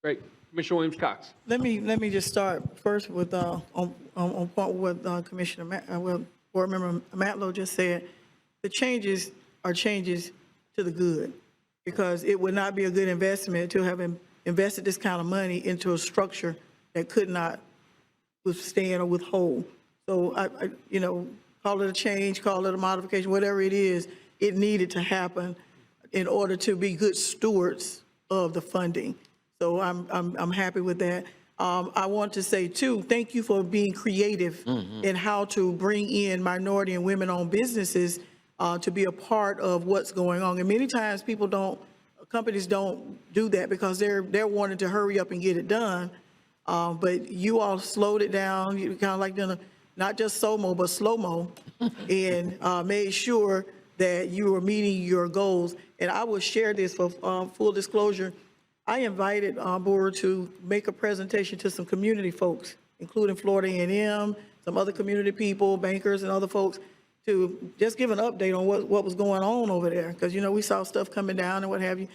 Great. Commissioner Williams-Cox. Let me just start first with on point with Commissioner Board Member Matlow just said. The changes are changes to the good, because it would not be a good investment to have invested this kind of money into a structure that could not withstand or withhold. So call it a change, call it a modification, whatever it is, it needed to happen in order to be good stewards of the funding. So I'm happy with that. I want to say too, thank you for being creative in how to bring in minority and women-owned businesses to be a part of what's going on. And many times companies don't do that because they're wanting to hurry up and get it done. But you all slowed it down. You kind of like done not just SOMO, but slow-mo, and made sure that you were meeting your goals. And I will share this for full disclosure. I invited board to make a presentation to some community folks, including Florida A&M, some other community people, bankers and other folks, to just give an update on what was going on over there. Because, we saw stuff coming down and what have you.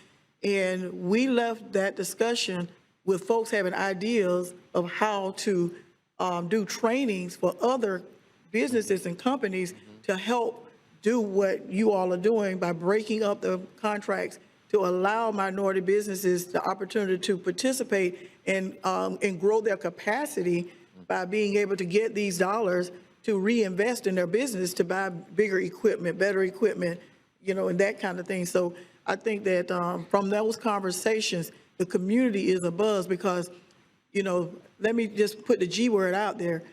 And we left that discussion with folks having ideas of how to do trainings for other businesses and companies to help do what you all are doing by breaking up the contracts to allow minority businesses the opportunity to participate and grow their capacity by being able to get these dollars to reinvest in their business, to buy bigger equipment, better equipment, and that kind of thing. So I think that from those conversations, the community is abuzz because, let me just put the G word out there.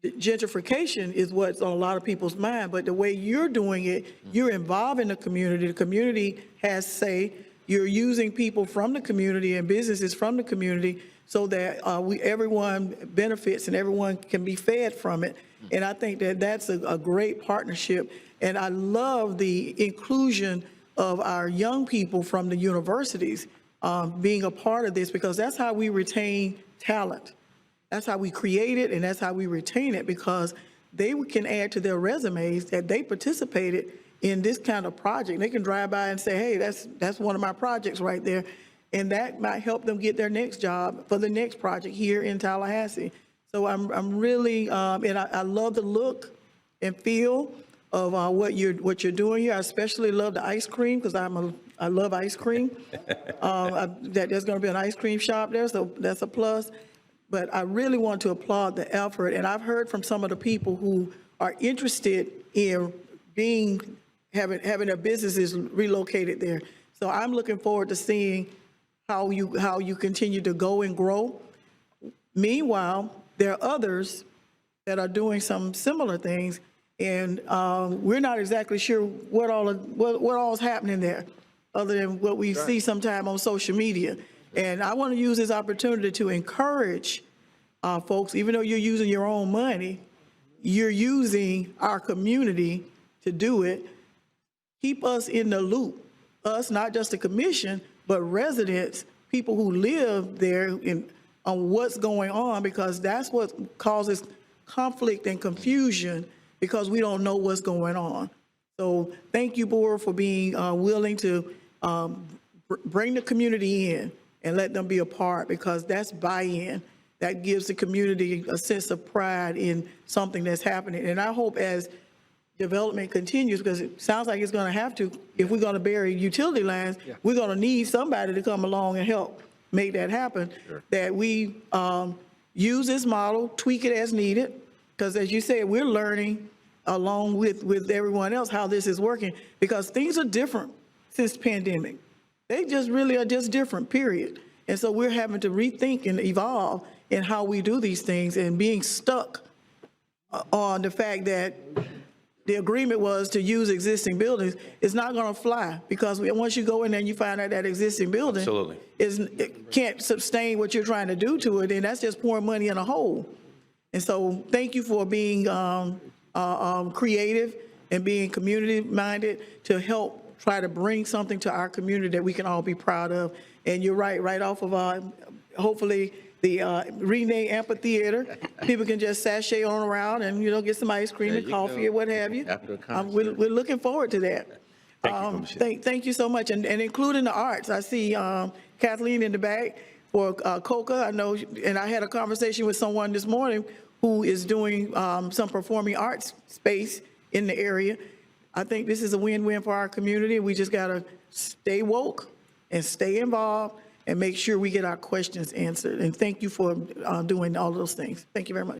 Gentrification is what's on a lot of people's mind, but the way you're doing it, you're involving the community has say, you're using people from the community and businesses from the community so that everyone benefits and everyone can be fed from it. And I think that that's a great partnership. And I love the inclusion of our young people from the universities being a part of this, because that's how we retain talent. That's how we create it, and that's how we retain it, because they can add to their resumes that they participated in this kind of project. They can drive by and say, hey, that's one of my projects right there. And that might help them get their next job for the next project here in Tallahassee. So I'm really, and I love the look and feel of what you're doing here. I especially love the ice cream, because I love ice cream. There's gonna be an ice cream shop there, so that's a plus. But I really want to applaud the effort. And I've heard from some of the people who are interested in having their businesses relocated there. So I'm looking forward to seeing how you continue to go and grow. Meanwhile, there are others that are doing some similar things, and we're not exactly sure what all is happening there, other than what we see sometime on social media. And I want to use this opportunity to encourage folks, even though you're using your own money, you're using our community to do it. Keep us in the loop, us, not just the commission, but residents, people who live there, on what's going on, because that's what causes conflict and confusion, because we don't know what's going on. So thank you, board, for being willing to bring the community in and let them be a part, because that's buy-in. That gives the community a sense of pride in something that's happening. And I hope as development continues, because it sounds like it's going to have to, if we're going to bury utility lines, we're going to need somebody to come along and help make that happen, that we use this model, tweak it as needed, because as you said, we're learning along with everyone else how this is working, because things are different since the pandemic. They just really are just different, period. And so we're having to rethink and evolve in how we do these things, and being stuck on the fact that the agreement was to use existing buildings is not going to fly, because once you go in there and you find out that existing building it can't sustain what you're trying to do to it, and that's just pouring money in a hole. And so thank you for being creative and being community-minded to help try to bring something to our community that we can all be proud of. And you're right off of hopefully the Renee Amphitheater, people can just sashay on around and get some ice cream and coffee or what have you. We're looking forward to that. Thank you so much, and including the arts. I see Kathleen in the back. for COCA. I know, and I had a conversation with someone this morning who is doing some performing arts space in the area. I think this is a win-win for our community. We just got to stay woke and stay involved and make sure we get our questions answered. And thank you for doing all those things. Thank you very much.